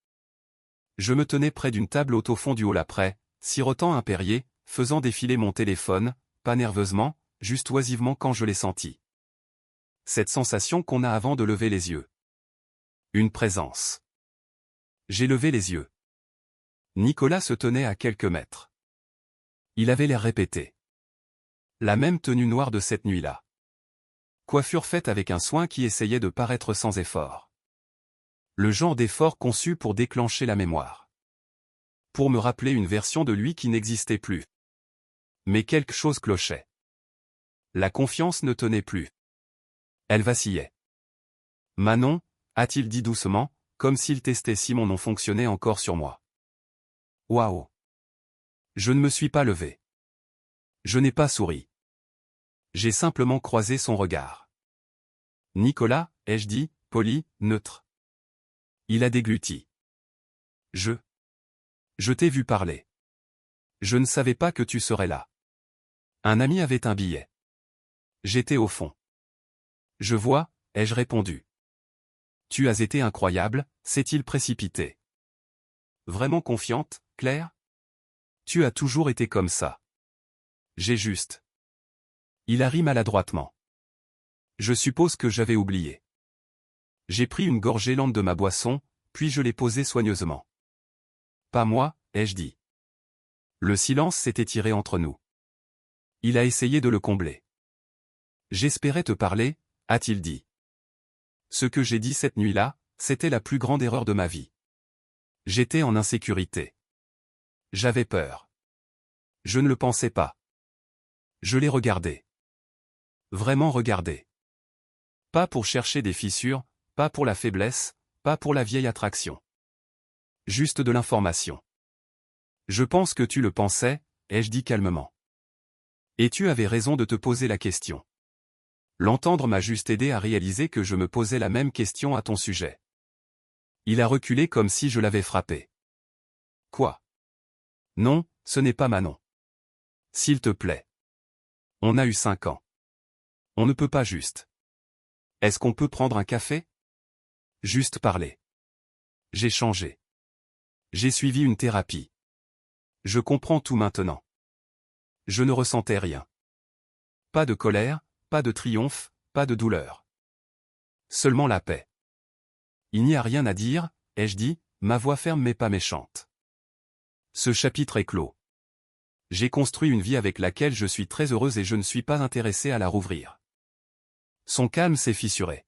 Je me tenais près d'une table haute au fond du hall après, sirotant un Perrier, faisant défiler mon téléphone, pas nerveusement, juste oisivement quand je l'ai senti. Cette sensation qu'on a avant de lever les yeux. Une présence. J'ai levé les yeux. Nicolas se tenait à quelques mètres. Il avait l'air répété. La même tenue noire de cette nuit-là. Coiffure faite avec un soin qui essayait de paraître sans effort. Le genre d'effort conçu pour déclencher la mémoire. Pour me rappeler une version de lui qui n'existait plus. Mais quelque chose clochait. La confiance ne tenait plus. Elle vacillait. Manon, a-t-il dit doucement, comme s'il testait si mon nom fonctionnait encore sur moi. Waouh! Je ne me suis pas levé. Je n'ai pas souri. J'ai simplement croisé son regard. Nicolas, ai-je dit, poli, neutre. Il a dégluti. Je t'ai vu parler. Je ne savais pas que tu serais là. Un ami avait un billet. J'étais au fond. Je vois, ai-je répondu. Tu as été incroyable, s'est-il précipité. Vraiment confiante, Claire? Tu as toujours été comme ça. J'ai juste. Il a ri maladroitement. Je suppose que j'avais oublié. J'ai pris une gorgée lente de ma boisson, puis je l'ai posée soigneusement. Pas moi, ai-je dit. Le silence s'est étiré entre nous. Il a essayé de le combler. J'espérais te parler, a-t-il dit. Ce que j'ai dit cette nuit-là, c'était la plus grande erreur de ma vie. J'étais en insécurité. J'avais peur. Je ne le pensais pas. Je l'ai regardé. Vraiment regardé. Pas pour chercher des fissures, pas pour la faiblesse, pas pour la vieille attraction. Juste de l'information. Je pense que tu le pensais, ai-je dit calmement. Et tu avais raison de te poser la question. L'entendre m'a juste aidé à réaliser que je me posais la même question à ton sujet. Il a reculé comme si je l'avais frappé. Quoi? Non, ce n'est pas Manon. S'il te plaît. On a eu 5 ans. On ne peut pas juste. Est-ce qu'on peut prendre un café? Juste parler. J'ai changé. J'ai suivi une thérapie. Je comprends tout maintenant. Je ne ressentais rien. Pas de colère, pas de triomphe, pas de douleur. Seulement la paix. Il n'y a rien à dire, ai-je dit, ma voix ferme mais pas méchante. Ce chapitre est clos. J'ai construit une vie avec laquelle je suis très heureuse et je ne suis pas intéressé à la rouvrir. Son calme s'est fissuré.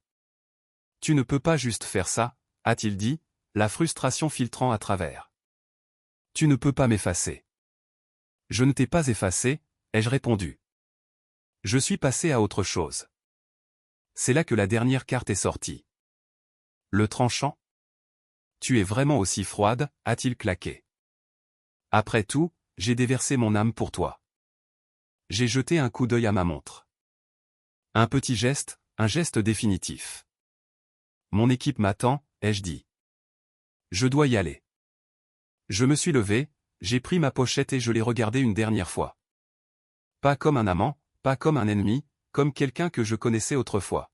Tu ne peux pas juste faire ça, a-t-il dit, la frustration filtrant à travers. Tu ne peux pas m'effacer. Je ne t'ai pas effacé, ai-je répondu. Je suis passé à autre chose. C'est là que la dernière carte est sortie. Le tranchant? Tu es vraiment aussi froide, a-t-il claqué. Après tout, j'ai déversé mon âme pour toi. J'ai jeté un coup d'œil à ma montre. Un petit geste, un geste définitif. Mon équipe m'attend, ai-je dit. Je dois y aller. Je me suis levé, j'ai pris ma pochette et je l'ai regardée une dernière fois. Pas comme un amant, pas comme un ennemi, comme quelqu'un que je connaissais autrefois.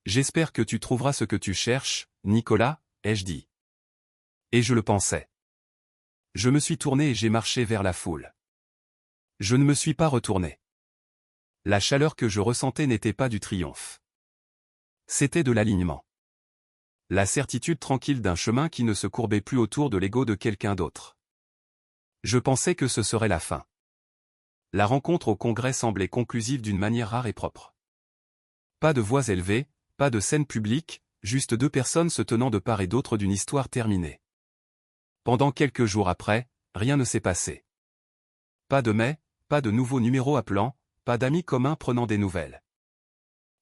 J'espère que tu trouveras ce que tu cherches, Nicolas, ai-je dit. Et je le pensais. Je me suis tourné et j'ai marché vers la foule. Je ne me suis pas retourné. La chaleur que je ressentais n'était pas du triomphe. C'était de l'alignement. La certitude tranquille d'un chemin qui ne se courbait plus autour de l'ego de quelqu'un d'autre. Je pensais que ce serait la fin. La rencontre au congrès semblait conclusive d'une manière rare et propre. Pas de voix élevées, Pas de scène publique, juste deux personnes se tenant de part et d'autre d'une histoire terminée. Pendant quelques jours après, rien ne s'est passé. Pas de mai, pas de nouveaux numéros appelant, pas d'amis communs prenant des nouvelles.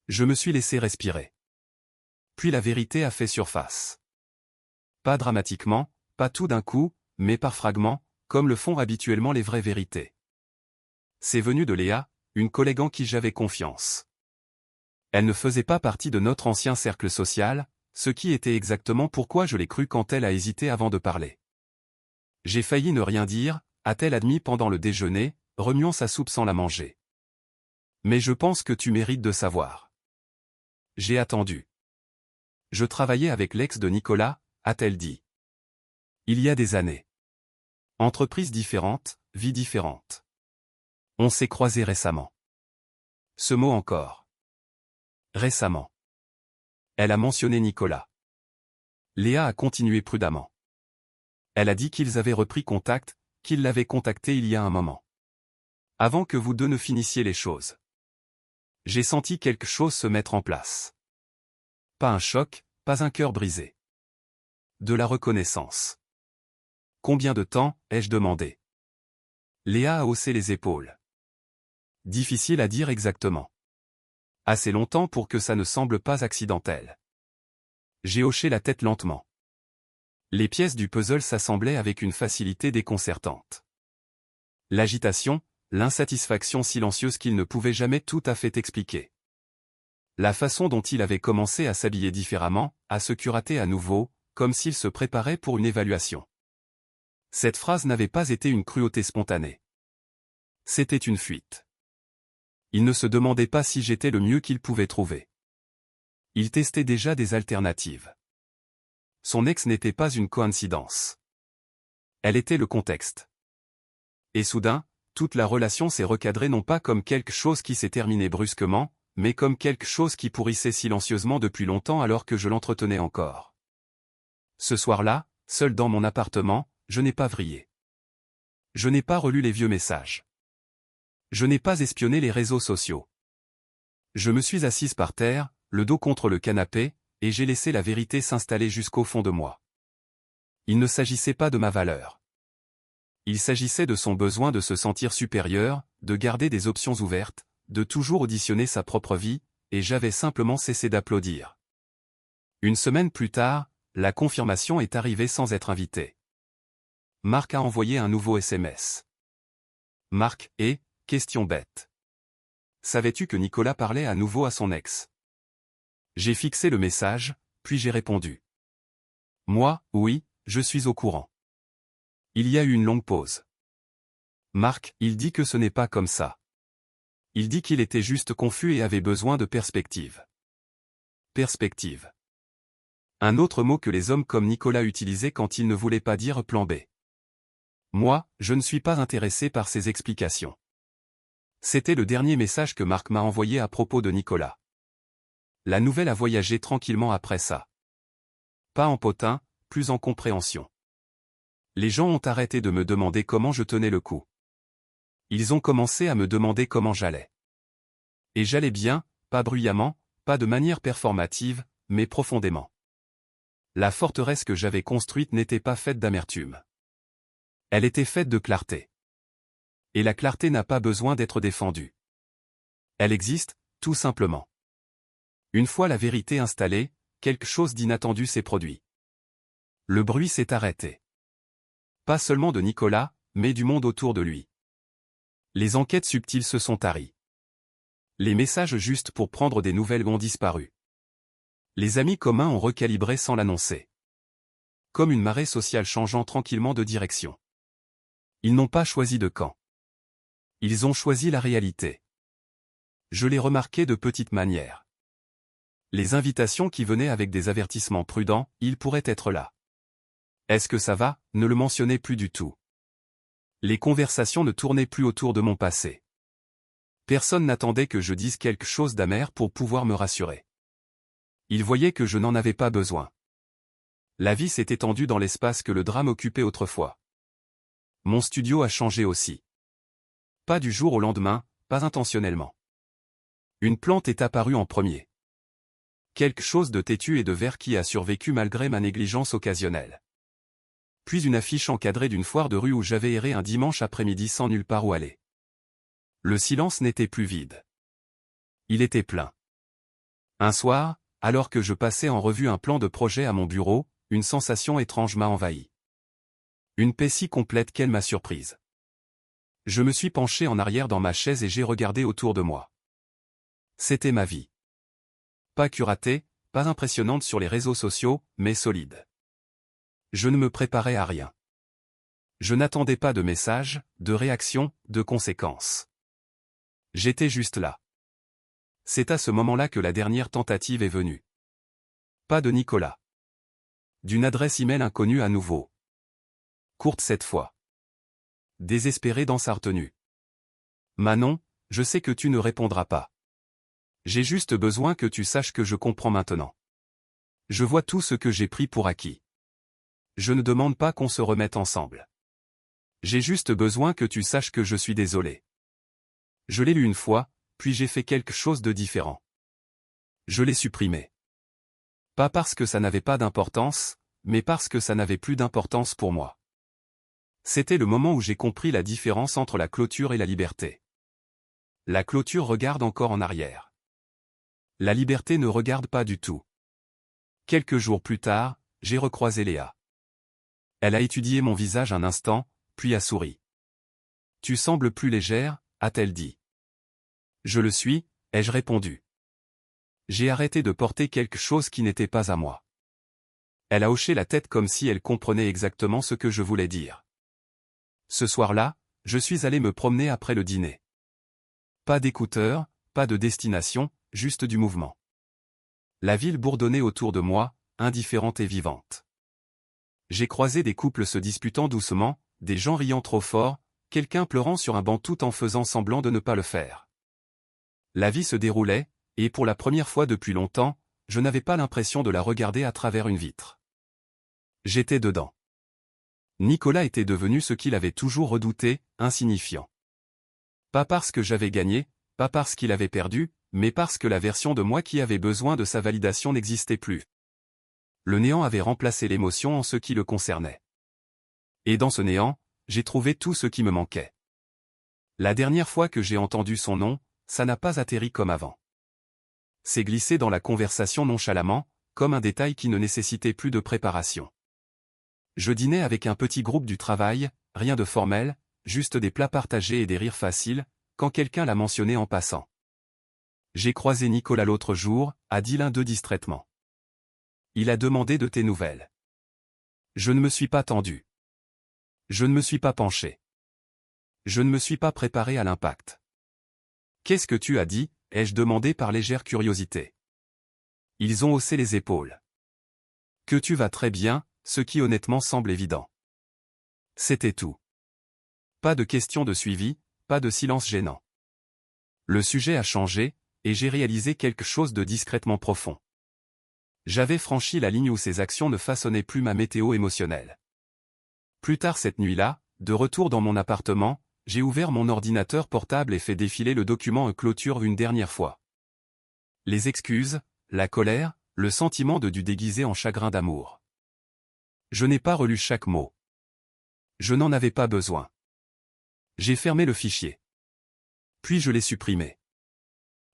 Je me suis laissé respirer. Puis la vérité a fait surface. Pas dramatiquement, pas tout d'un coup, mais par fragments, comme le font habituellement les vraies vérités. C'est venu de Léa, une collègue en qui j'avais confiance. Elle ne faisait pas partie de notre ancien cercle social, ce qui était exactement pourquoi je l'ai cru quand elle a hésité avant de parler. J'ai failli ne rien dire, a-t-elle admis pendant le déjeuner, remuant sa soupe sans la manger. Mais je pense que tu mérites de savoir. J'ai attendu. Je travaillais avec l'ex de Nicolas, a-t-elle dit. Il y a des années. Entreprises différentes, vie différente. On s'est croisés récemment. Ce mot encore. Récemment. Elle a mentionné Nicolas. Léa a continué prudemment. Elle a dit qu'ils avaient repris contact, qu'il l'avait contacté il y a un moment. Avant que vous deux ne finissiez les choses. J'ai senti quelque chose se mettre en place. Pas un choc, pas un cœur brisé. De la reconnaissance. Combien de temps, ai-je demandé. Léa a haussé les épaules. Difficile à dire exactement. Assez longtemps pour que ça ne semble pas accidentel. J'ai hoché la tête lentement. Les pièces du puzzle s'assemblaient avec une facilité déconcertante. L'agitation, l'insatisfaction silencieuse qu'il ne pouvait jamais tout à fait expliquer. La façon dont il avait commencé à s'habiller différemment, à se curater à nouveau, comme s'il se préparait pour une évaluation. Cette phrase n'avait pas été une cruauté spontanée. C'était une fuite. Il ne se demandait pas si j'étais le mieux qu'il pouvait trouver. Il testait déjà des alternatives. Son ex n'était pas une coïncidence. Elle était le contexte. Et soudain, toute la relation s'est recadrée non pas comme quelque chose qui s'est terminé brusquement, mais comme quelque chose qui pourrissait silencieusement depuis longtemps alors que je l'entretenais encore. Ce soir-là, seul dans mon appartement, je n'ai pas vrillé. Je n'ai pas relu les vieux messages. Je n'ai pas espionné les réseaux sociaux. Je me suis assise par terre, le dos contre le canapé, et j'ai laissé la vérité s'installer jusqu'au fond de moi. Il ne s'agissait pas de ma valeur. Il s'agissait de son besoin de se sentir supérieur, de garder des options ouvertes, de toujours auditionner sa propre vie, et j'avais simplement cessé d'applaudir. Une semaine plus tard, la confirmation est arrivée sans être invité. Marc a envoyé un nouveau SMS. Marc, question bête. Savais-tu que Nicolas parlait à nouveau à son ex? J'ai fixé le message, puis j'ai répondu. Moi, oui, je suis au courant. Il y a eu une longue pause. Marc, il dit que ce n'est pas comme ça. Il dit qu'il était juste confus et avait besoin de perspective. Perspective. Un autre mot que les hommes comme Nicolas utilisaient quand ils ne voulaient pas dire plan B. Moi, je ne suis pas intéressé par ces explications. C'était le dernier message que Marc m'a envoyé à propos de Nicolas. La nouvelle a voyagé tranquillement après ça. Pas en potin, plus en compréhension. Les gens ont arrêté de me demander comment je tenais le coup. Ils ont commencé à me demander comment j'allais. Et j'allais bien, pas bruyamment, pas de manière performative, mais profondément. La forteresse que j'avais construite n'était pas faite d'amertume. Elle était faite de clarté. Et la clarté n'a pas besoin d'être défendue. Elle existe, tout simplement. Une fois la vérité installée, quelque chose d'inattendu s'est produit. Le bruit s'est arrêté. Pas seulement de Nicolas, mais du monde autour de lui. Les enquêtes subtiles se sont taries. Les messages justes pour prendre des nouvelles ont disparu. Les amis communs ont recalibré sans l'annoncer. Comme une marée sociale changeant tranquillement de direction. Ils n'ont pas choisi de camp. Ils ont choisi la réalité. Je l'ai remarqué de petites manières. Les invitations qui venaient avec des avertissements prudents, il pourrait être là. Est-ce que ça va, ne le mentionnez plus du tout. Les conversations ne tournaient plus autour de mon passé. Personne n'attendait que je dise quelque chose d'amer pour pouvoir me rassurer. Ils voyaient que je n'en avais pas besoin. La vie s'est étendue dans l'espace que le drame occupait autrefois. Mon studio a changé aussi. Pas du jour au lendemain, pas intentionnellement. Une plante est apparue en premier. Quelque chose de têtu et de vert qui a survécu malgré ma négligence occasionnelle. Puis une affiche encadrée d'une foire de rue où j'avais erré un dimanche après-midi sans nulle part où aller. Le silence n'était plus vide. Il était plein. Un soir, alors que je passais en revue un plan de projet à mon bureau, une sensation étrange m'a envahi. Une paix si complète qu'elle m'a surprise. Je me suis penché en arrière dans ma chaise et j'ai regardé autour de moi. C'était ma vie. Pas curatée, pas impressionnante sur les réseaux sociaux, mais solide. Je ne me préparais à rien. Je n'attendais pas de messages, de réactions, de conséquences. J'étais juste là. C'est à ce moment-là que la dernière tentative est venue. Pas de Nicolas. D'une adresse email inconnue à nouveau. Courte cette fois. Désespéré dans sa retenue. Manon, je sais que tu ne répondras pas. J'ai juste besoin que tu saches que je comprends maintenant. Je vois tout ce que j'ai pris pour acquis. Je ne demande pas qu'on se remette ensemble. J'ai juste besoin que tu saches que je suis désolé. Je l'ai lu une fois, puis j'ai fait quelque chose de différent. Je l'ai supprimé. Pas parce que ça n'avait pas d'importance, mais parce que ça n'avait plus d'importance pour moi. C'était le moment où j'ai compris la différence entre la clôture et la liberté. La clôture regarde encore en arrière. La liberté ne regarde pas du tout. Quelques jours plus tard, j'ai recroisé Léa. Elle a étudié mon visage un instant, puis a souri. « Tu sembles plus légère », a-t-elle dit. « Je le suis », ai-je répondu. J'ai arrêté de porter quelque chose qui n'était pas à moi. Elle a hoché la tête comme si elle comprenait exactement ce que je voulais dire. Ce soir-là, je suis allé me promener après le dîner. Pas d'écouteurs, pas de destination, juste du mouvement. La ville bourdonnait autour de moi, indifférente et vivante. J'ai croisé des couples se disputant doucement, des gens riant trop fort, quelqu'un pleurant sur un banc tout en faisant semblant de ne pas le faire. La vie se déroulait, et pour la première fois depuis longtemps, je n'avais pas l'impression de la regarder à travers une vitre. J'étais dedans. Nicolas était devenu ce qu'il avait toujours redouté, insignifiant. Pas parce que j'avais gagné, pas parce qu'il avait perdu, mais parce que la version de moi qui avait besoin de sa validation n'existait plus. Le néant avait remplacé l'émotion en ce qui le concernait. Et dans ce néant, j'ai trouvé tout ce qui me manquait. La dernière fois que j'ai entendu son nom, ça n'a pas atterri comme avant. C'est glissé dans la conversation nonchalamment, comme un détail qui ne nécessitait plus de préparation. Je dînais avec un petit groupe du travail, rien de formel, juste des plats partagés et des rires faciles, quand quelqu'un l'a mentionné en passant. J'ai croisé Nicolas l'autre jour, a dit l'un d'eux distraitement. Il a demandé de tes nouvelles. Je ne me suis pas tendu. Je ne me suis pas penché. Je ne me suis pas préparé à l'impact. Qu'est-ce que tu as dit, ai-je demandé par légère curiosité. Ils ont haussé les épaules. Que tu vas très bien, ce qui honnêtement semble évident. C'était tout. Pas de questions de suivi, pas de silence gênant. Le sujet a changé, et j'ai réalisé quelque chose de discrètement profond. J'avais franchi la ligne où ces actions ne façonnaient plus ma météo émotionnelle. Plus tard cette nuit-là, de retour dans mon appartement, j'ai ouvert mon ordinateur portable et fait défiler le document clôture une dernière fois. Les excuses, la colère, le sentiment de dû déguiser en chagrin d'amour. Je n'ai pas relu chaque mot. Je n'en avais pas besoin. J'ai fermé le fichier. Puis je l'ai supprimé.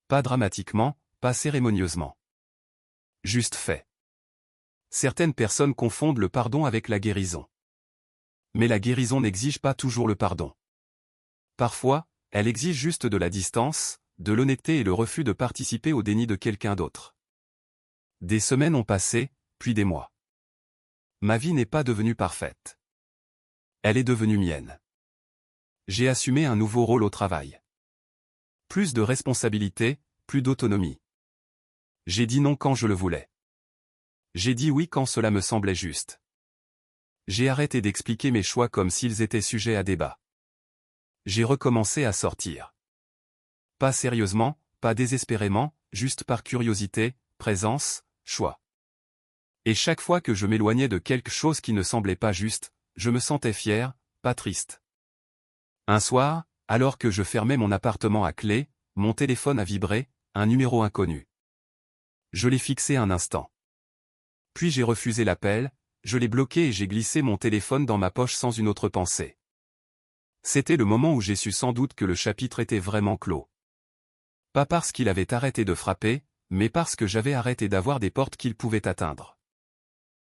Pas dramatiquement, pas cérémonieusement. Juste fait. Certaines personnes confondent le pardon avec la guérison. Mais la guérison n'exige pas toujours le pardon. Parfois, elle exige juste de la distance, de l'honnêteté et le refus de participer au déni de quelqu'un d'autre. Des semaines ont passé, puis des mois. Ma vie n'est pas devenue parfaite. Elle est devenue mienne. J'ai assumé un nouveau rôle au travail. Plus de responsabilité, plus d'autonomie. J'ai dit non quand je le voulais. J'ai dit oui quand cela me semblait juste. J'ai arrêté d'expliquer mes choix comme s'ils étaient sujets à débat. J'ai recommencé à sortir. Pas sérieusement, pas désespérément, juste par curiosité, présence, choix. Et chaque fois que je m'éloignais de quelque chose qui ne semblait pas juste, je me sentais fier, pas triste. Un soir, alors que je fermais mon appartement à clé, mon téléphone a vibré, un numéro inconnu. Je l'ai fixé un instant. Puis j'ai refusé l'appel, je l'ai bloqué et j'ai glissé mon téléphone dans ma poche sans une autre pensée. C'était le moment où j'ai su sans doute que le chapitre était vraiment clos. Pas parce qu'il avait arrêté de frapper, mais parce que j'avais arrêté d'avoir des portes qu'il pouvait atteindre.